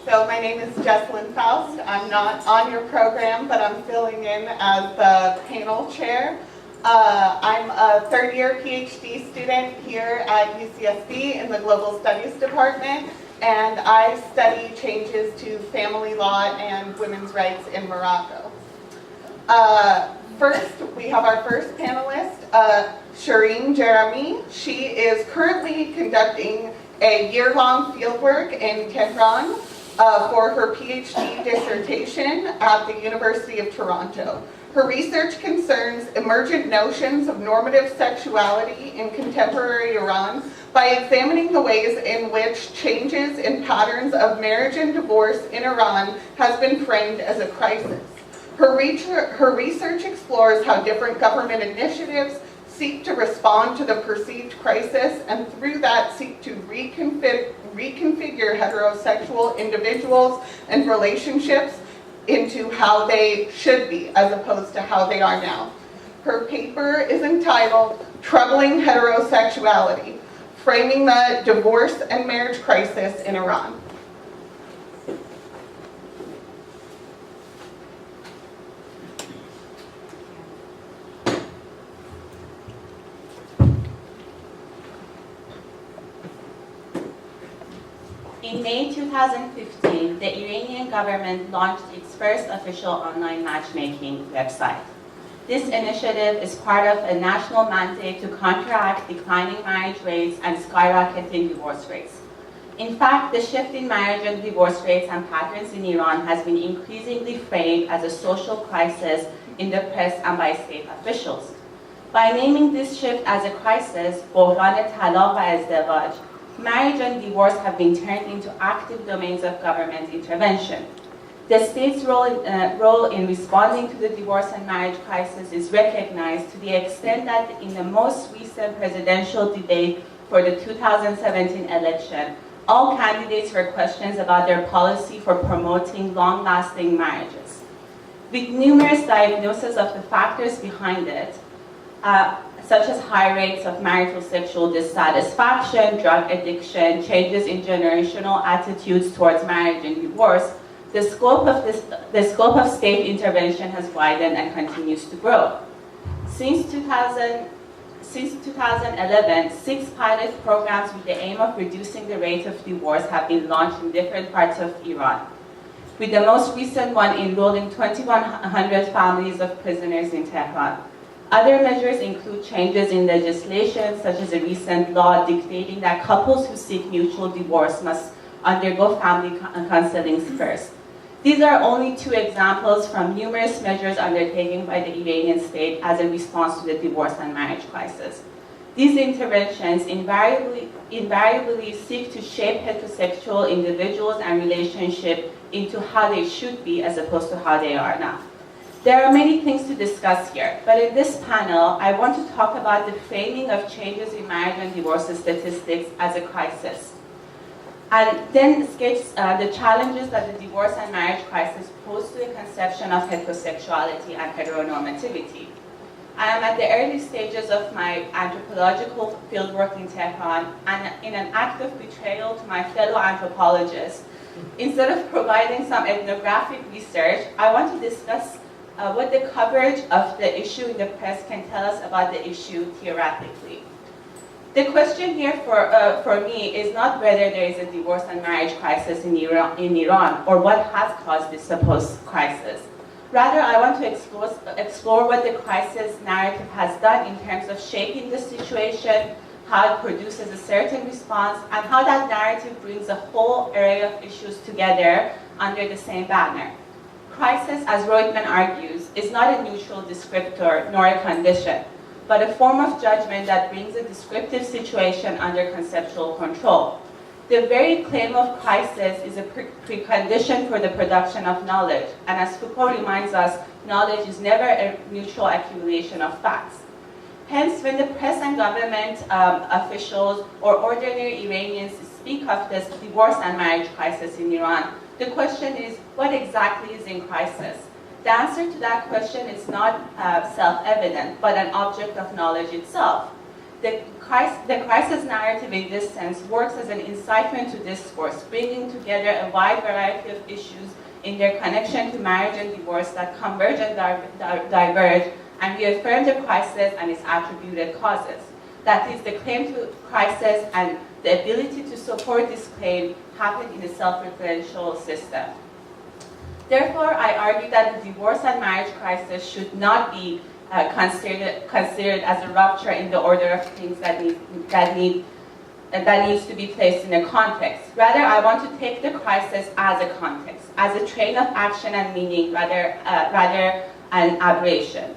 So my name is Jessalyn Faust. I'm not on your program, but I'm filling in as the panel chair. I'm a third-year PhD student here at UCSB in the Global Studies Department, and I study changes to family law and women's rights in Morocco. First, we have our first panelist, Shirin Gerami. She is currently conducting a year-long fieldwork in Tehran for her PhD dissertation at the University of Toronto. Her research concerns emergent notions of normative sexuality in contemporary Iran by examining the ways in which changes in patterns of marriage and divorce in Iran has been framed as a crisis. Her research explores how different government initiatives seek to respond to the perceived crisis, and through that seek to reconfigure heterosexual individuals and relationships into how they should be as opposed to how they are now. Her paper is entitled "Troubling Heterosexuality: Framing the Divorce and Marriage Crisis in Iran." In May 2015, the Iranian government launched its first official online matchmaking website. This initiative is part of a national mandate to counteract declining marriage rates and skyrocketing divorce rates. In fact, the shift in marriage and divorce rates and patterns in Iran has been increasingly framed as a social crisis in the press and by state officials. By naming this shift as a crisis, بحران طلاق و ازدواج, marriage and divorce have been turned into active domains of government intervention. The state's role in responding to the divorce and marriage crisis is recognized to the extent that in the most recent presidential debate for the 2017 election, all candidates were questioned about their policy for promoting long-lasting marriages. With numerous diagnoses of the factors behind it, such as high rates of marital sexual dissatisfaction, drug addiction, changes in generational attitudes towards marriage and divorce, the scope of state intervention has widened and continues to grow. Since 2011, 6 pilot programs with the aim of reducing the rate of divorce have been launched in different parts of Iran, with the most recent one enrolling 2,100 families of prisoners in Tehran. Other measures include changes in legislation, such as a recent law dictating that couples who seek mutual divorce must undergo family counseling first. These are only 2 examples from numerous measures undertaken by the Iranian state as a response to the divorce and marriage crisis. These interventions invariably seek to shape heterosexual individuals and relationships into how they should be as opposed to how they are now. There are many things to discuss here, but in this panel, I want to talk about the framing of changes in marriage and divorce statistics as a crisis, and then sketch the challenges that the divorce and marriage crisis pose to the conception of heterosexuality and heteronormativity. I am at the early stages of my anthropological fieldwork in Tehran, and in an act of betrayal to my fellow anthropologists, instead of providing some ethnographic research, I want to discuss what the coverage of the issue in the press can tell us about the issue theoretically. The question here for me is not whether there is a divorce and marriage crisis in Iran or what has caused this supposed crisis. Rather, I want to explore what the crisis narrative has done in terms of shaping the situation, how it produces a certain response, and how that narrative brings a whole array of issues together under the same banner. Crisis, as Reutemann argues, is not a neutral descriptor nor a condition, but a form of judgment that brings a descriptive situation under conceptual control. The very claim of crisis is a precondition for the production of knowledge, and as Foucault reminds us, knowledge is never a neutral accumulation of facts. Hence, when the press and government officials or ordinary Iranians speak of this divorce and marriage crisis in Iran, the question is, what exactly is in crisis? The answer to that question is not self-evident, but an object of knowledge itself. The crisis narrative in this sense works as an incitement to discourse, bringing together a wide variety of issues in their connection to marriage and divorce that converge and diverge, and reaffirm the crisis and its attributed causes. That is, the claim to crisis and the ability to support this claim happen in a self-referential system. Therefore, I argue that the divorce and marriage crisis should not be considered as a rupture in the order of things that needs to be placed in a context. Rather, I want to take the crisis as a context, as a train of action and meaning, rather an aberration.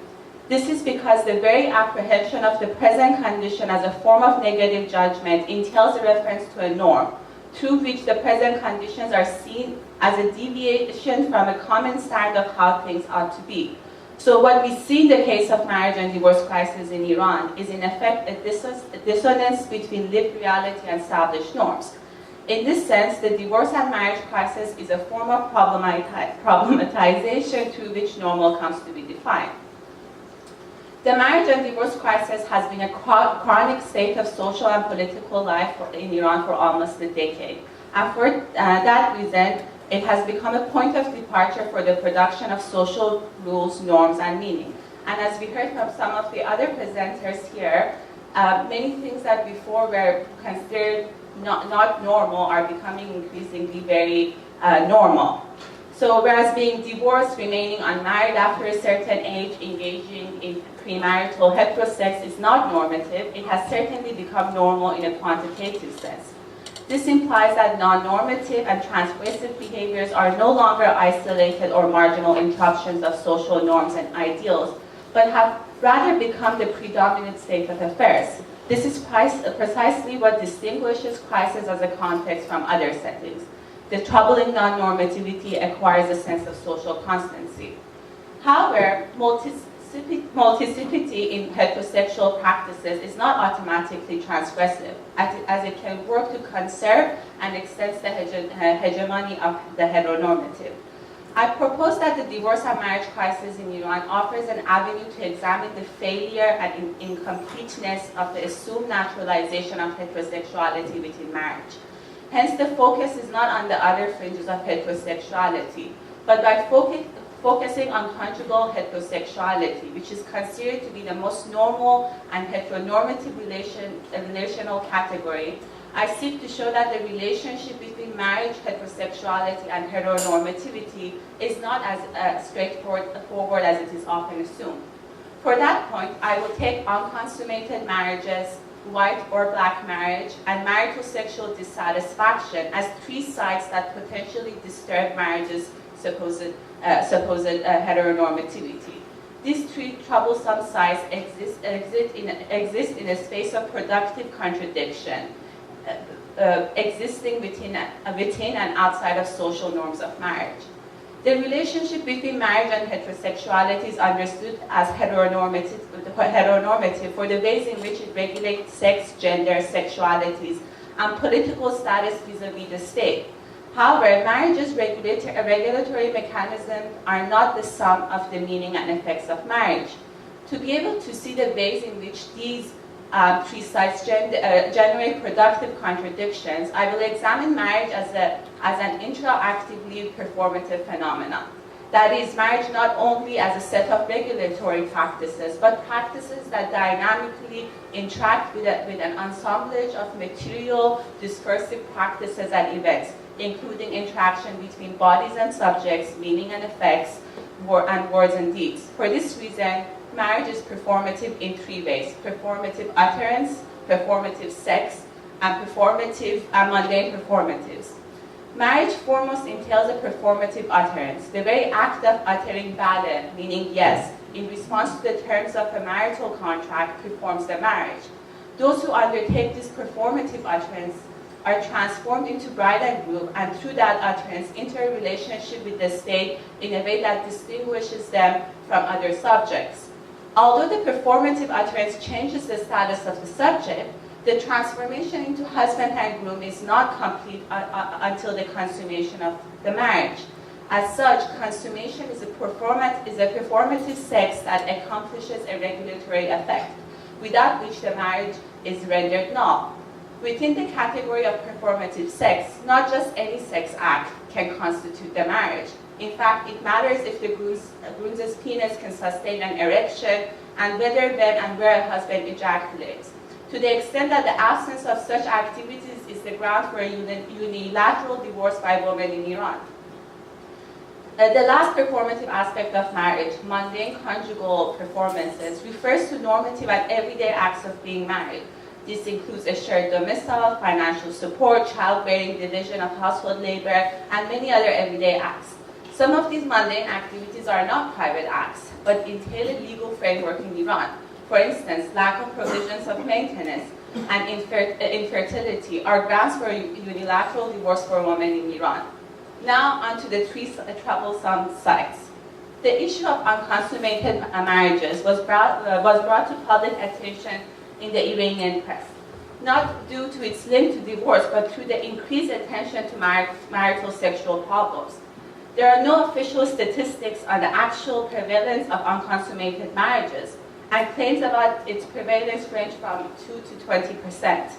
This is because the very apprehension of the present condition as a form of negative judgment entails a reference to a norm, through which the present conditions are seen as a deviation from a common standard of how things ought to be. So what we see in the case of marriage and divorce crisis in Iran is in effect a dissonance between lived reality and established norms. In this sense, the divorce and marriage crisis is a form of problematization through which normal comes to be defined. The marriage and divorce crisis has been a chronic state of social and political life in Iran for almost a decade. And for that reason, it has become a point of departure for the production of social rules, norms, and meaning. And as we heard from some of the other presenters here, many things that before were considered not normal are becoming increasingly very normal. So whereas being divorced, remaining unmarried after a certain age, engaging in premarital heterosex is not normative, it has certainly become normal in a quantitative sense. This implies that non-normative and transgressive behaviors are no longer isolated or marginal interruptions of social norms and ideals, but have rather become the predominant state of affairs. This is precisely what distinguishes crisis as a context from other settings. The troubling non-normativity acquires a sense of social constancy. However, multiplicity in heterosexual practices is not automatically transgressive, as it can work to conserve and extend the hegemony of the heteronormative. I propose that the divorce and marriage crisis in Iran offers an avenue to examine the failure and incompleteness of the assumed naturalization of heterosexuality within marriage. Hence, the focus is not on the other fringes of heterosexuality, but by focusing on conjugal heterosexuality, which is considered to be the most normal and heteronormative relational category, I seek to show that the relationship between marriage, heterosexuality, and heteronormativity is not as straightforward as it is often assumed. For that point, I will take unconsummated marriages, white or black marriage, and marital sexual dissatisfaction as three sides that potentially disturb marriage's supposed heteronormativity. These three troublesome sides exist in a space of productive contradiction, existing within and outside of social norms of marriage. The relationship between marriage and heterosexuality is understood as heteronormative for the ways in which it regulates sex, gender, sexualities, and political status vis-a-vis the state. However, marriage's regulatory mechanisms are not the sum of the meaning and effects of marriage. To be able to see the ways in which these three sides generate productive contradictions, I will examine marriage as an interactively performative phenomenon. That is, marriage not only as a set of regulatory practices, but practices that dynamically interact with an assemblage of material discursive practices and events, including interaction between bodies and subjects, meaning and effects, and words and deeds. For this reason, marriage is performative in three ways: performative utterance, performative sex, and mundane performatives. Marriage foremost entails a performative utterance. The very act of uttering bale, meaning yes, in response to the terms of a marital contract performs the marriage. Those who undertake this performative utterance are transformed into bride and groom, and through that utterance enter a relationship with the state in a way that distinguishes them from other subjects. Although the performative utterance changes the status of the subject, the transformation into husband and groom is not complete until the consummation of the marriage. As such, consummation is a performative sex that accomplishes a regulatory effect. without which the marriage is rendered null. Within the category of performative sex, not just any sex act can constitute the marriage. In fact, it matters if the groom's penis can sustain an erection and whether when and where a husband ejaculates. To the extent that the absence of such activities is the ground for a unilateral divorce by women in Iran. The last performative aspect of marriage, mundane conjugal performances, refers to normative and everyday acts of being married. This includes a shared domicile, financial support, childbearing, division of household labor, and many other everyday acts. Some of these mundane activities are not private acts, but entail a legal framework in Iran. For instance, lack of provisions of maintenance and infertility are grounds for unilateral divorce for women in Iran. Now onto the three troublesome sites. The issue of unconsummated marriages was brought to public attention in the Iranian press, not due to its link to divorce, but through the increased attention to marital sexual problems. There are no official statistics on the actual prevalence of unconsummated marriages, and claims about its prevalence range from 2 to 20%.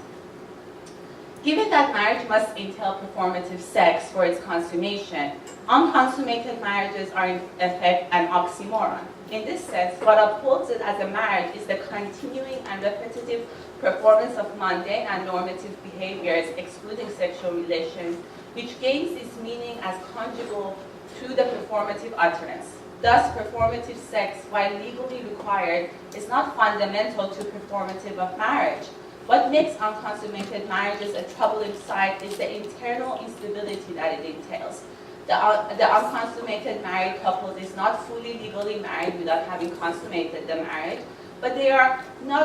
Given that marriage must entail performative sex for its consummation, unconsummated marriages are in effect an oxymoron. In this sense, what upholds it as a marriage is the continuing and repetitive performance of mundane and normative behaviors, excluding sexual relations, which gains its meaning as conjugal through the performative utterance. Thus, performative sex, while legally required, is not fundamental to performative of marriage. What makes unconsummated marriages a troubling sight is the internal instability that it entails. The unconsummated married couple is not fully legally married without having consummated the marriage, but they are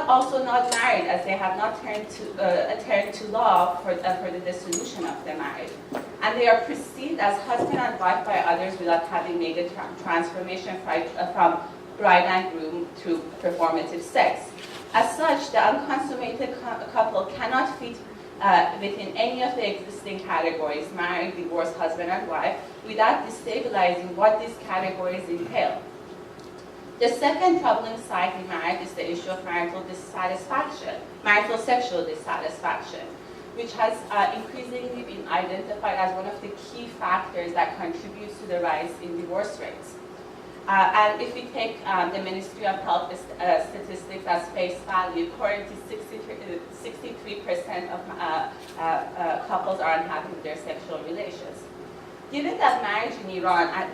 also not married, as they have not turned to law for the dissolution of the marriage. And they are perceived as husband and wife by others without having made a transformation from bride and groom to performative sex. As such, the unconsummated couple cannot fit within any of the existing categories, married, divorced, husband and wife, without destabilizing what these categories entail. The second troubling side in marriage is the issue of marital dissatisfaction, marital sexual dissatisfaction, which has increasingly been identified as one of the key factors that contributes to the rise in divorce rates. And if we take the Ministry of Health statistics as face value, currently 63% of couples are unhappy with their sexual relations. Given that marriage in Iran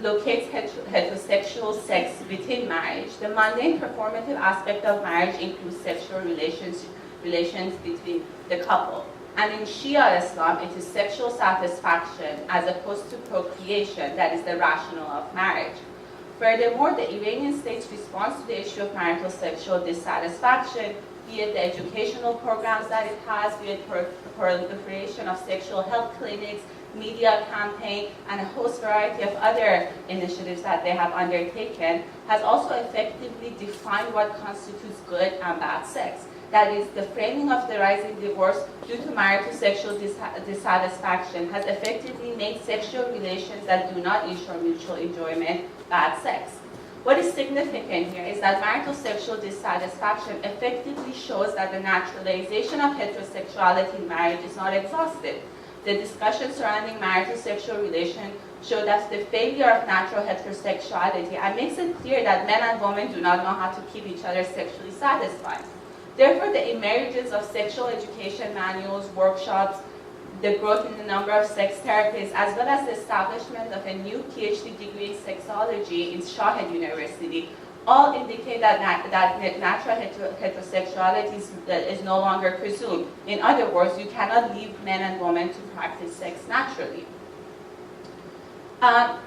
locates heterosexual sex within marriage, the mundane performative aspect of marriage includes sexual relations between the couple. And in Shia Islam, it is sexual satisfaction as opposed to procreation that is the rationale of marriage. Furthermore, the Iranian state's response to the issue of marital sexual dissatisfaction, be it the educational programs that it has, be it proliferation of sexual health clinics, media campaign, and a host variety of other initiatives that they have undertaken, has also effectively defined what constitutes good and bad sex. That is, the framing of the rising divorce due to marital sexual dissatisfaction has effectively made sexual relations that do not ensure mutual enjoyment bad sex. What is significant here is that marital sexual dissatisfaction effectively shows that the naturalization of heterosexuality in marriage is not exhaustive. The discussion surrounding marital sexual relations show that the failure of natural heterosexuality and makes it clear that men and women do not know how to keep each other sexually satisfied. Therefore, the emergence of sexual education manuals, workshops, the growth in the number of sex therapists, as well as the establishment of a new PhD degree in sexology in Shahed University, all indicate that natural heterosexuality is no longer presumed. In other words, you cannot leave men and women to practice sex naturally.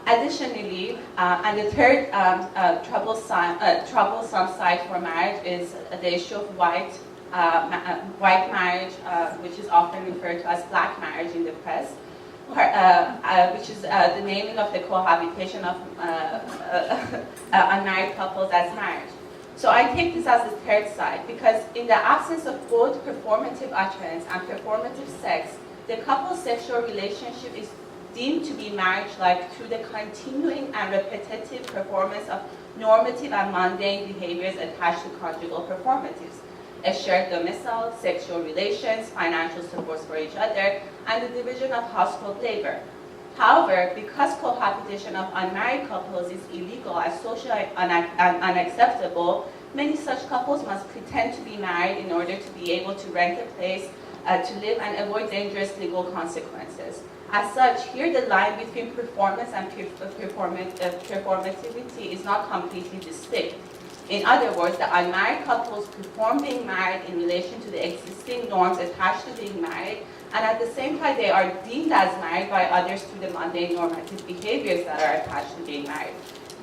Additionally, and the third troublesome side for marriage is the issue of white marriage, which is often referred to as black marriage in the press, which is the naming of the cohabitation of unmarried couples as marriage. So I take this as the third side because in the absence of both performative utterance and performative sex, the couple's sexual relationship is deemed to be marriage-like through the continuing and repetitive performance of normative and mundane behaviors attached to conjugal performatives, a shared domicile, sexual relations, financial support for each other, and the division of household labor. However, because cohabitation of unmarried couples is illegal and socially unacceptable, many such couples must pretend to be married in order to be able to rent a place to live and avoid dangerous legal consequences. As such, here the line between performance and performativity is not completely distinct. In other words, the unmarried couples perform being married in relation to the existing norms attached to being married, and at the same time they are deemed as married by others through the mundane normative behaviors that are attached to being married.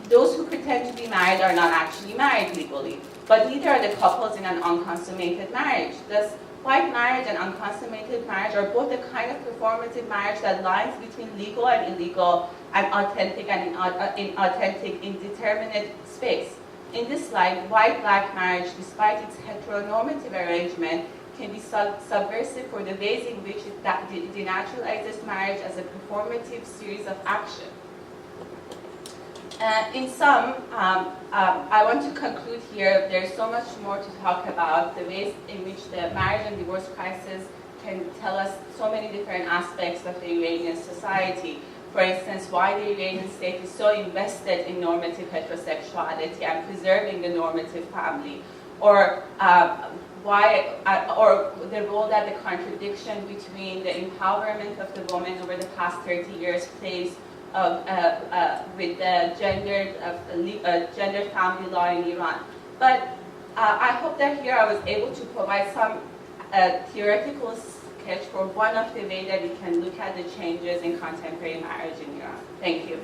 Those who pretend to be married are not actually married legally, but neither are the couples in an unconsummated marriage. Thus, white marriage and unconsummated marriage are both a kind of performative marriage that lies between legal and illegal and authentic and inauthentic indeterminate space. In this slide, white-black marriage, despite its heteronormative arrangement, can be subversive for the ways in which it denaturalizes marriage as a performative series of action. In sum, I want to conclude here. There's so much more to talk about, the ways in which the marriage and divorce crisis can tell us so many different aspects of the Iranian society. For instance, why the Iranian state is so invested in normative heterosexuality and preserving the normative family, or or the role that the contradiction between the empowerment of the woman over the past 30 years plays with the gendered family law in Iran. But I hope that here I was able to provide some theoretical sketch for one of the ways that we can look at the changes in contemporary marriage in Iran. Thank you.